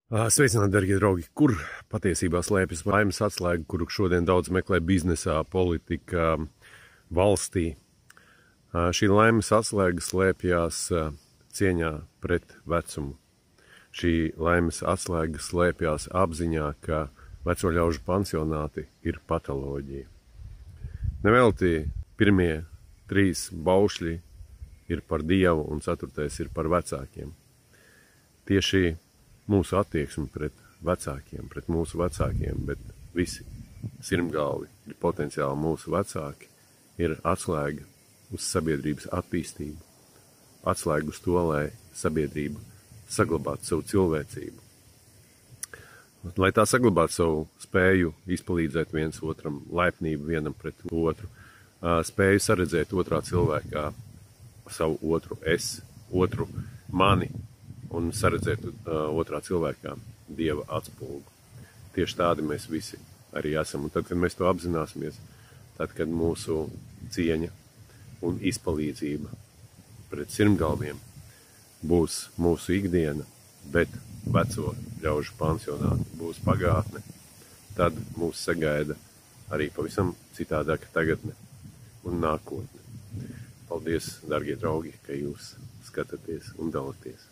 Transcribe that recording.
Sveicināti, darbie draugi! Kur patiesībā slēpjas laimes atslēga, kuru šodien daudz meklē biznesā, politikā, valstī? Šī laimes atslēga slēpjas cieņā pret vecumu. Šī laimes atslēga slēpjas apziņā, ka veco ļaužu pansionāti ir patoloģija. Nevelti pirmie 3 baušļi ir par Dievu un 4. ir par vecākiem. Tieši mūsu attieksme pret vecākiem, pret mūsu vecākiem, bet visi sirmgalvi ir potenciāli mūsu vecāki, ir atslēga uz sabiedrības attīstību, atslēga uz to, lai sabiedrība saglabātu savu cilvēcību. Lai tā saglabātu savu spēju izpalīdzēt viens otram, laipnību vienam pret otru, spēju saredzēt otrā cilvēkā savu otru es, otru mani, un saredzēt otrā cilvēkā Dieva atspulgu. Tieši tādi mēs visi arī esam. Un tad, kad mēs to apzināsimies, tad, kad mūsu cieņa un izpalīdzība pret sirmgalviem būs mūsu ikdiena, bet veco ļaužu pansionāti būs pagātne, tad mūs sagaida arī pavisam citādāka tagadne un nākotne. Paldies, darbie draugi, ka jūs skatāties un dalāties.